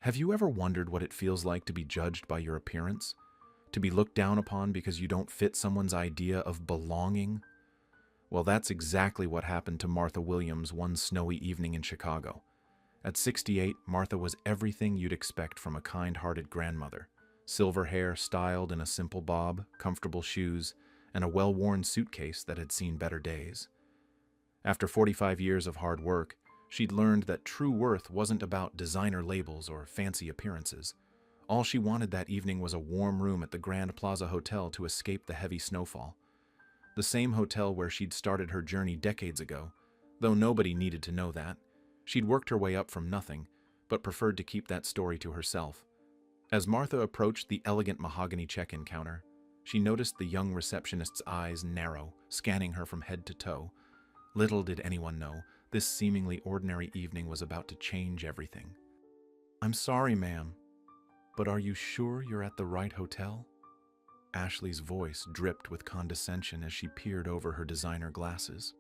Have you ever wondered what it feels like to be judged by your appearance? To be looked down upon because you don't fit someone's idea of belonging? Well, that's exactly what happened to Martha Williams one snowy evening in Chicago. At 68, Martha was everything you'd expect from a kind-hearted grandmother. Silver hair styled in a simple bob, comfortable shoes, and a well-worn suitcase that had seen better days. After 45 years of hard work, she'd learned that true worth wasn't about designer labels or fancy appearances. All she wanted that evening was a warm room at the Grand Plaza Hotel to escape the heavy snowfall. The same hotel where she'd started her journey decades ago, though nobody needed to know that. She'd worked her way up from nothing, but preferred to keep that story to herself. As Martha approached the elegant mahogany check-in counter, she noticed the young receptionist's eyes narrow, scanning her from head to toe. Little did anyone know, this seemingly ordinary evening was about to change everything. "I'm sorry, ma'am, but are you sure you're at the right hotel?" Ashley's voice dripped with condescension as she peered over her designer glasses.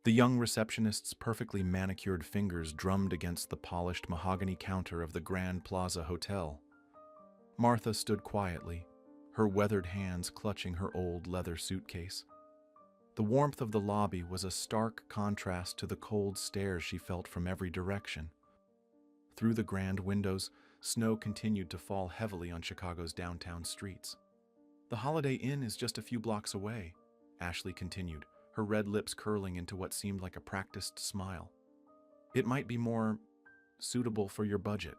The young receptionist's perfectly manicured fingers drummed against the polished mahogany counter of the Grand Plaza Hotel. Martha stood quietly, her weathered hands clutching her old leather suitcase. The warmth of the lobby was a stark contrast to the cold stares she felt from every direction. Through the grand windows, snow continued to fall heavily on Chicago's downtown streets. "The Holiday Inn is just a few blocks away," Ashley continued, her red lips curling into what seemed like a practiced smile. "It might be more suitable for your budget."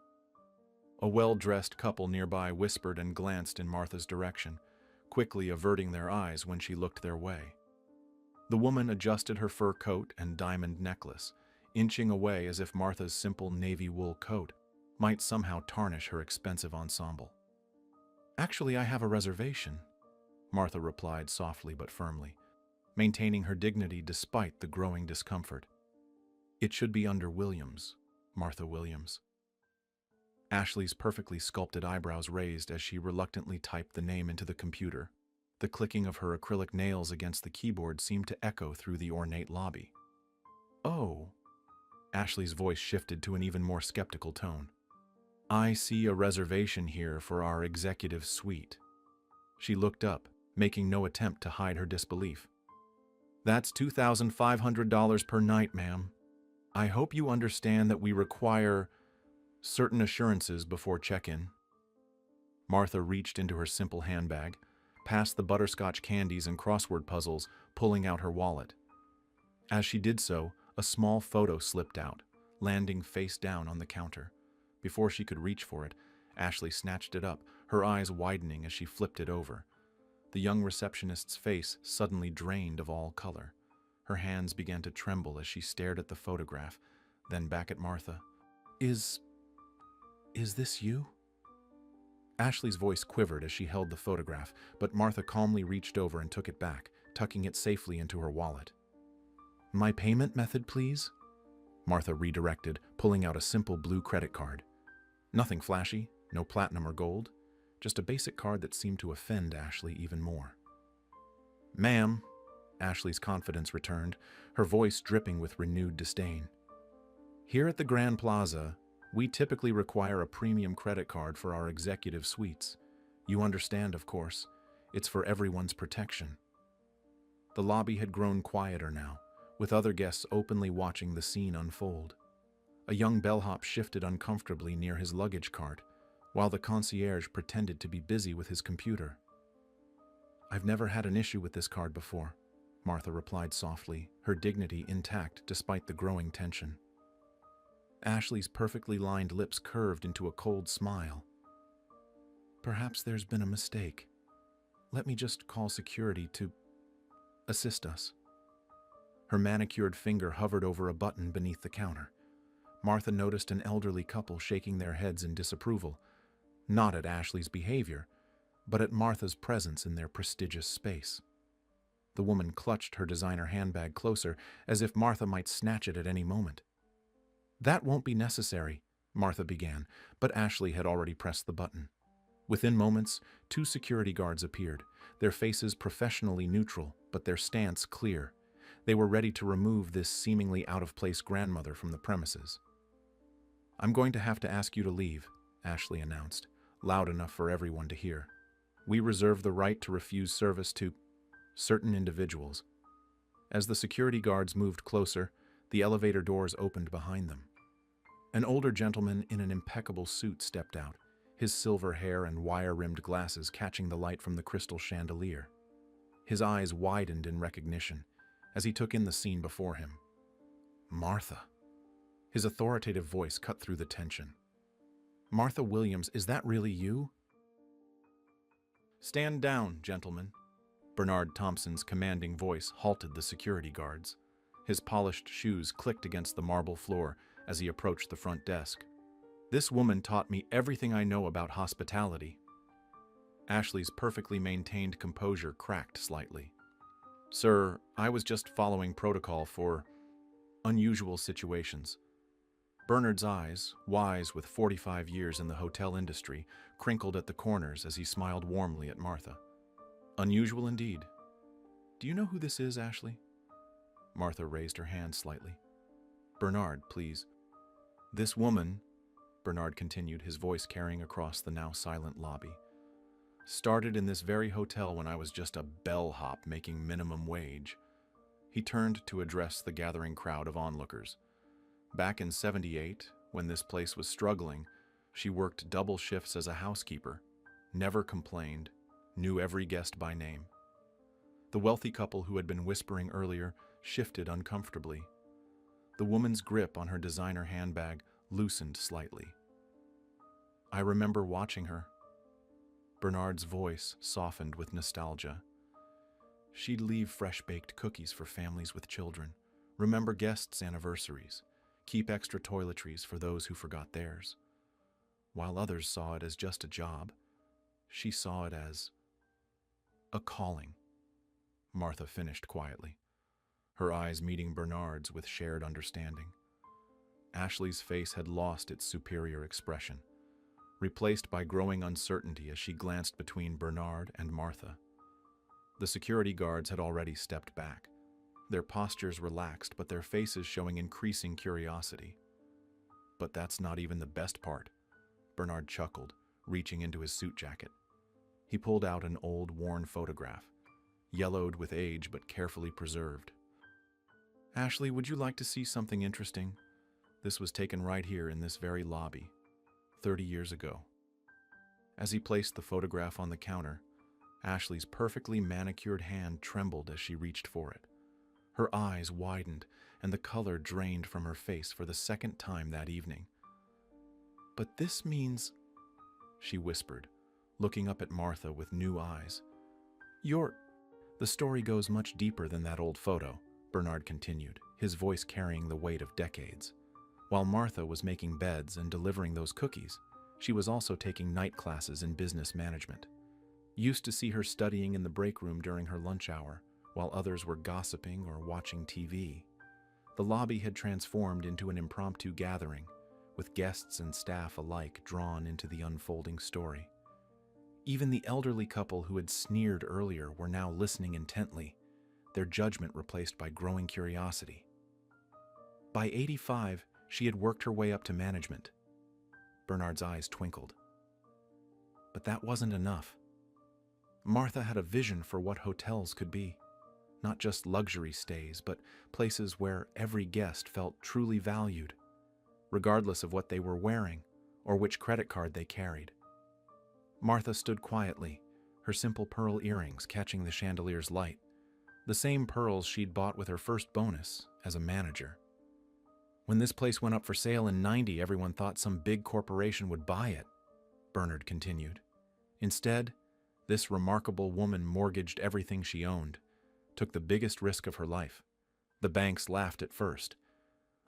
A well-dressed couple nearby whispered and glanced in Martha's direction, quickly averting their eyes when she looked their way. The woman adjusted her fur coat and diamond necklace, inching away as if Martha's simple navy wool coat might somehow tarnish her expensive ensemble. "Actually, I have a reservation," Martha replied softly but firmly, maintaining her dignity despite the growing discomfort. "It should be under Williams, Martha Williams." Ashley's perfectly sculpted eyebrows raised as she reluctantly typed the name into the computer. The clicking of her acrylic nails against the keyboard seemed to echo through the ornate lobby. "Oh." Ashley's voice shifted to an even more skeptical tone. "I see a reservation here for our executive suite." She looked up, making no attempt to hide her disbelief. "That's $2,500 per night, ma'am. I hope you understand that we require certain assurances before check-in." Martha reached into her simple handbag, past the butterscotch candies and crossword puzzles, pulling out her wallet. As she did so, a small photo slipped out, landing face down on the counter. Before she could reach for it, Ashley snatched it up, her eyes widening as she flipped it over. The young receptionist's face suddenly drained of all color. Her hands began to tremble as she stared at the photograph, then back at Martha. Is this you?" Ashley's voice quivered as she held the photograph, but Martha calmly reached over and took it back, tucking it safely into her wallet. "My payment method, please?" Martha redirected, pulling out a simple blue credit card. Nothing flashy, no platinum or gold, just a basic card that seemed to offend Ashley even more. "Ma'am," Ashley's confidence returned, her voice dripping with renewed disdain. "Here at the Grand Plaza, we typically require a premium credit card for our executive suites. You understand, of course. It's for everyone's protection." The lobby had grown quieter now, with other guests openly watching the scene unfold. A young bellhop shifted uncomfortably near his luggage cart, while the concierge pretended to be busy with his computer. "I've never had an issue with this card before," Martha replied softly, her dignity intact despite the growing tension. Ashley's perfectly lined lips curved into a cold smile. "Perhaps there's been a mistake. Let me just call security to assist us." Her manicured finger hovered over a button beneath the counter. Martha noticed an elderly couple shaking their heads in disapproval, not at Ashley's behavior, but at Martha's presence in their prestigious space. The woman clutched her designer handbag closer, as if Martha might snatch it at any moment. "That won't be necessary," Martha began, but Ashley had already pressed the button. Within moments, 2 security guards appeared, their faces professionally neutral, but their stance clear. They were ready to remove this seemingly out-of-place grandmother from the premises. I'm going to have to ask you to leave, Ashley announced, loud enough for everyone to hear. We reserve the right to refuse service to certain individuals. As the security guards moved closer, the elevator doors opened behind them. An older gentleman in an impeccable suit stepped out, his silver hair and wire-rimmed glasses catching the light from the crystal chandelier. His eyes widened in recognition as he took in the scene before him. Martha. His authoritative voice cut through the tension. Martha Williams, is that really you? Stand down, gentlemen. Bernard Thompson's commanding voice halted the security guards. His polished shoes clicked against the marble floor as he approached the front desk. This woman taught me everything I know about hospitality. Ashley's perfectly maintained composure cracked slightly. Sir, I was just following protocol for unusual situations. Bernard's eyes, wise with 45 years in the hotel industry, crinkled at the corners as he smiled warmly at Martha. Unusual indeed. Do you know who this is, Ashley? Martha raised her hand slightly. Bernard, please. This woman, Bernard continued, his voice carrying across the now silent lobby, started in this very hotel when I was just a bellhop making minimum wage. He turned to address the gathering crowd of onlookers. Back in '78, when this place was struggling, she worked double shifts as a housekeeper, never complained, knew every guest by name. The wealthy couple who had been whispering earlier shifted uncomfortably. The woman's grip on her designer handbag loosened slightly. I remember watching her. Bernard's voice softened with nostalgia. She'd leave fresh-baked cookies for families with children, remember guests' anniversaries, keep extra toiletries for those who forgot theirs. While others saw it as just a job, she saw it as a calling. Martha finished quietly, her eyes meeting Bernard's with shared understanding. Ashley's face had lost its superior expression, replaced by growing uncertainty as she glanced between Bernard and Martha. The security guards had already stepped back, their postures relaxed but their faces showing increasing curiosity. But that's not even the best part, Bernard chuckled, reaching into his suit jacket. He pulled out an old, worn photograph, yellowed with age but carefully preserved. Ashley, would you like to see something interesting? This was taken right here in this very lobby, 30 years ago. As he placed the photograph on the counter, Ashley's perfectly manicured hand trembled as she reached for it. Her eyes widened, and the color drained from her face for the second time that evening. But this means, she whispered, looking up at Martha with new eyes. The story goes much deeper than that old photo, Bernard continued, his voice carrying the weight of decades. While Martha was making beds and delivering those cookies, she was also taking night classes in business management. Used to see her studying in the break room during her lunch hour, while others were gossiping or watching TV. The lobby had transformed into an impromptu gathering, with guests and staff alike drawn into the unfolding story. Even the elderly couple who had sneered earlier were now listening intently, their judgment replaced by growing curiosity. By 85, she had worked her way up to management. Bernard's eyes twinkled. But that wasn't enough. Martha had a vision for what hotels could be. Not just luxury stays, but places where every guest felt truly valued, regardless of what they were wearing or which credit card they carried. Martha stood quietly, her simple pearl earrings catching the chandelier's light, the same pearls she'd bought with her first bonus as a manager. When this place went up for sale in '90, everyone thought some big corporation would buy it, Bernard continued. Instead, this remarkable woman mortgaged everything she owned, took the biggest risk of her life. The banks laughed at first.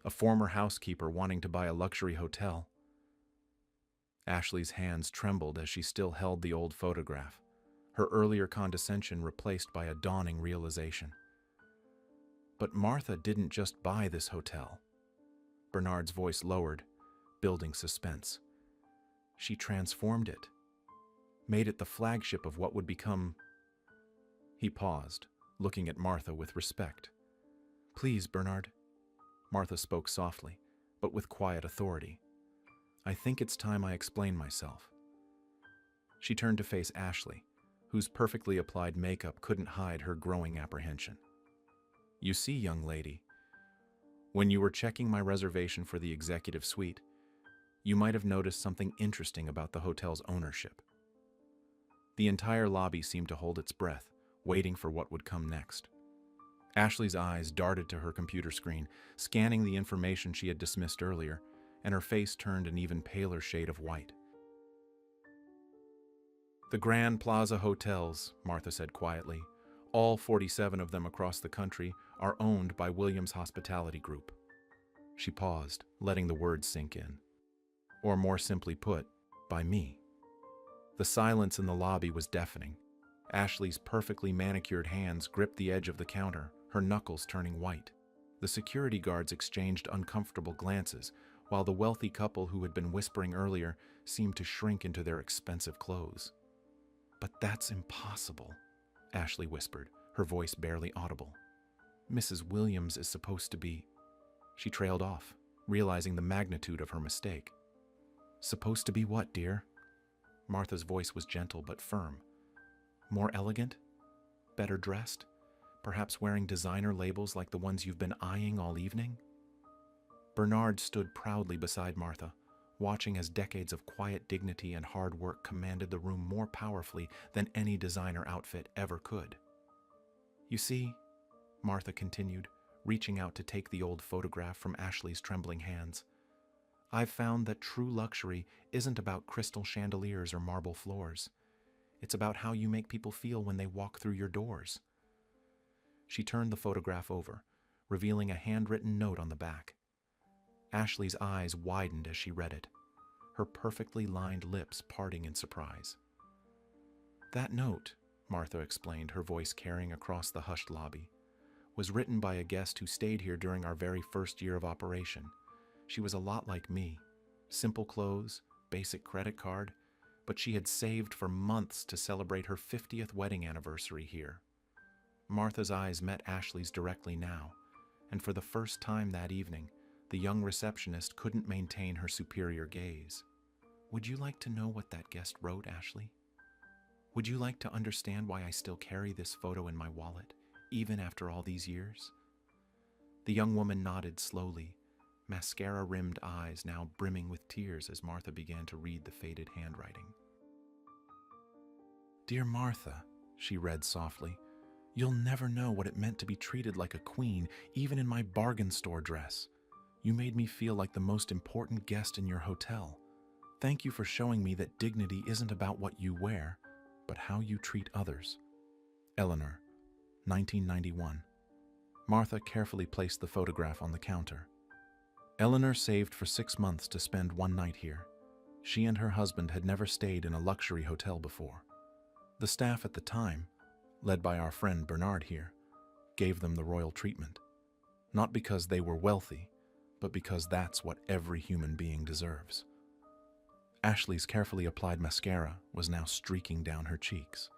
A former housekeeper wanting to buy a luxury hotel. Ashley's hands trembled as she still held the old photograph, her earlier condescension replaced by a dawning realization. But Martha didn't just buy this hotel. Bernard's voice lowered, building suspense. She transformed it, made it the flagship of what would become... He paused, looking at Martha with respect. Please, Bernard. Martha spoke softly, but with quiet authority. I think it's time I explain myself. She turned to face Ashley, whose perfectly applied makeup couldn't hide her growing apprehension. You see, young lady, when you were checking my reservation for the executive suite, you might have noticed something interesting about the hotel's ownership. The entire lobby seemed to hold its breath, waiting for what would come next. Ashley's eyes darted to her computer screen, scanning the information she had dismissed earlier, and her face turned an even paler shade of white. The Grand Plaza Hotels, Martha said quietly, all 47 of them across the country, are owned by Williams Hospitality Group. She paused, letting the words sink in. Or more simply put, by me. The silence in the lobby was deafening. Ashley's perfectly manicured hands gripped the edge of the counter, her knuckles turning white. The security guards exchanged uncomfortable glances, while the wealthy couple who had been whispering earlier seemed to shrink into their expensive clothes. But that's impossible, Ashley whispered, her voice barely audible. Mrs. Williams is supposed to be... She trailed off, realizing the magnitude of her mistake. Supposed to be what, dear? Martha's voice was gentle but firm. More elegant? Better dressed? Perhaps wearing designer labels like the ones you've been eyeing all evening? Bernard stood proudly beside Martha, watching as decades of quiet dignity and hard work commanded the room more powerfully than any designer outfit ever could. You see, Martha continued, reaching out to take the old photograph from Ashley's trembling hands, I've found that true luxury isn't about crystal chandeliers or marble floors. It's about how you make people feel when they walk through your doors. She turned the photograph over, revealing a handwritten note on the back. Ashley's eyes widened as she read it, her perfectly lined lips parting in surprise. That note, Martha explained, her voice carrying across the hushed lobby, was written by a guest who stayed here during our very first year of operation. She was a lot like me. Simple clothes, basic credit card, but she had saved for months to celebrate her 50th wedding anniversary here. Martha's eyes met Ashley's directly now, and for the first time that evening, the young receptionist couldn't maintain her superior gaze. Would you like to know what that guest wrote, Ashley? Would you like to understand why I still carry this photo in my wallet, even after all these years? The young woman nodded slowly, mascara-rimmed eyes now brimming with tears as Martha began to read the faded handwriting. Dear Martha, she read softly, you'll never know what it meant to be treated like a queen, even in my bargain store dress. You made me feel like the most important guest in your hotel. Thank you for showing me that dignity isn't about what you wear, but how you treat others. Eleanor, 1991. Martha carefully placed the photograph on the counter. Eleanor saved for 6 months to spend one night here. She and her husband had never stayed in a luxury hotel before. The staff at the time, led by our friend Bernard here, gave them the royal treatment. Not because they were wealthy, but because that's what every human being deserves. Ashley's carefully applied mascara was now streaking down her cheeks.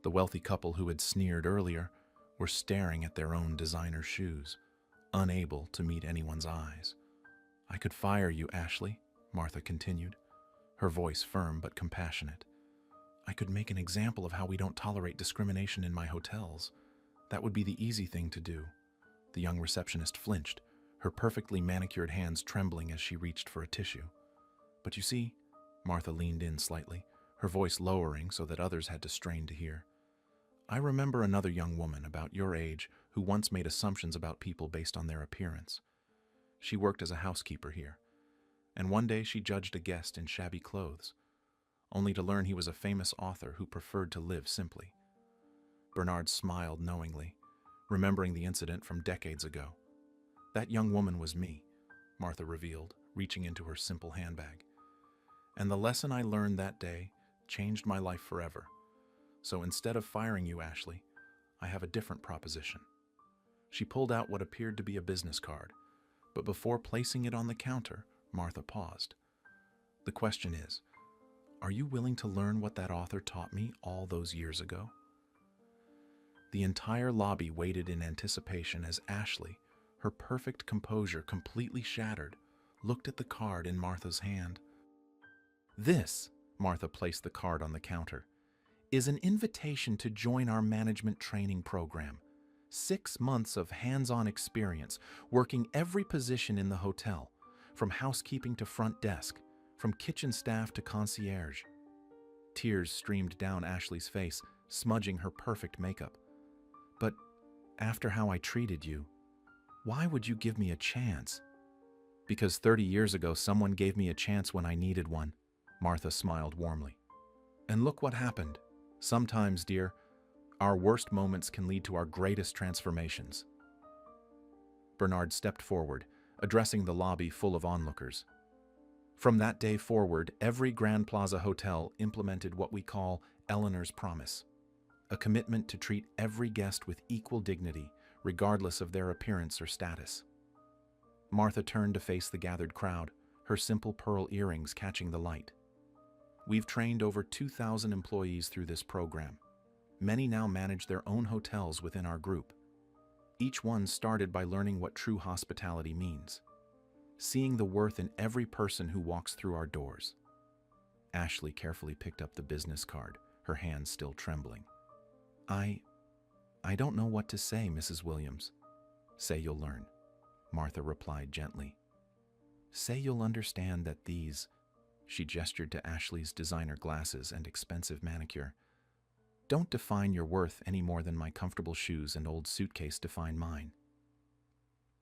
The wealthy couple who had sneered earlier were staring at their own designer shoes, unable to meet anyone's eyes. I could fire you, Ashley, Martha continued, her voice firm but compassionate. I could make an example of how we don't tolerate discrimination in my hotels. That would be the easy thing to do. The young receptionist flinched, her perfectly manicured hands trembling as she reached for a tissue. But you see, Martha leaned in slightly, her voice lowering so that others had to strain to hear. I remember another young woman about your age who once made assumptions about people based on their appearance. She worked as a housekeeper here, and one day she judged a guest in shabby clothes, only to learn he was a famous author who preferred to live simply. Bernard smiled knowingly, remembering the incident from decades ago. That young woman was me, Martha revealed, reaching into her simple handbag. And the lesson I learned that day changed my life forever. So instead of firing you, Ashley, I have a different proposition. She pulled out what appeared to be a business card, but before placing it on the counter, Martha paused. The question is, are you willing to learn what that author taught me all those years ago? The entire lobby waited in anticipation as Ashley, her perfect composure completely shattered, looked at the card in Martha's hand. "This," Martha placed the card on the counter, "is an invitation to join our management training program. 6 months of hands-on experience, working every position in the hotel, from housekeeping to front desk, from kitchen staff to concierge." Tears streamed down Ashley's face, smudging her perfect makeup. "But after how I treated you, why would you give me a chance?" "Because 30 years ago someone gave me a chance when I needed one," Martha smiled warmly. "And look what happened. Sometimes, dear, our worst moments can lead to our greatest transformations." Bernard stepped forward, addressing the lobby full of onlookers. From that day forward, every Grand Plaza hotel implemented what we call Eleanor's Promise, a commitment to treat every guest with equal dignity, regardless of their appearance or status. Martha turned to face the gathered crowd, her simple pearl earrings catching the light. "We've trained over 2,000 employees through this program. Many now manage their own hotels within our group. Each one started by learning what true hospitality means, seeing the worth in every person who walks through our doors." Ashley carefully picked up the business card, her hands still trembling. I don't know what to say, Mrs. Williams." "Say you'll learn," Martha replied gently. "Say you'll understand that these," she gestured to Ashley's designer glasses and expensive manicure, "don't define your worth any more than my comfortable shoes and old suitcase define mine."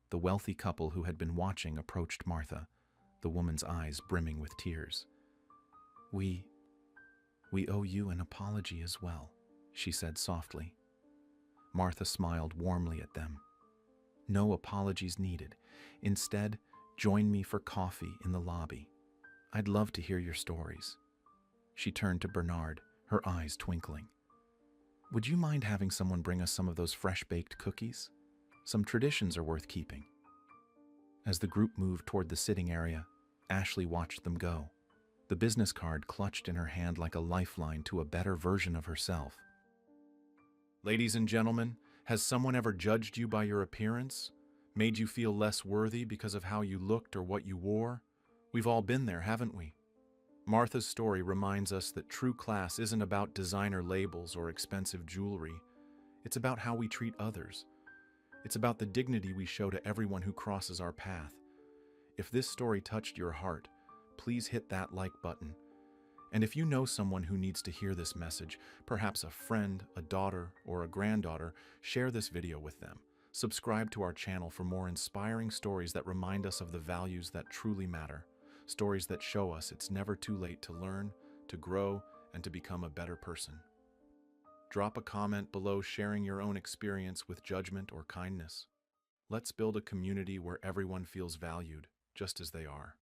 The wealthy couple who had been watching approached Martha, the woman's eyes brimming with tears. We owe you an apology as well," she said softly. Martha smiled warmly at them. "No apologies needed. Instead, join me for coffee in the lobby. I'd love to hear your stories." She turned to Bernard, her eyes twinkling. "Would you mind having someone bring us some of those fresh-baked cookies? Some traditions are worth keeping." As the group moved toward the sitting area, Ashley watched them go, the business card clutched in her hand like a lifeline to a better version of herself. "Ladies and gentlemen, has someone ever judged you by your appearance? Made you feel less worthy because of how you looked or what you wore? We've all been there, haven't we?" Martha's story reminds us that true class isn't about designer labels or expensive jewelry. It's about how we treat others. It's about the dignity we show to everyone who crosses our path. If this story touched your heart, please hit that like button. And if you know someone who needs to hear this message, perhaps a friend, a daughter, or a granddaughter, share this video with them. Subscribe to our channel for more inspiring stories that remind us of the values that truly matter. Stories that show us it's never too late to learn, to grow, and to become a better person. Drop a comment below sharing your own experience with judgment or kindness. Let's build a community where everyone feels valued, just as they are.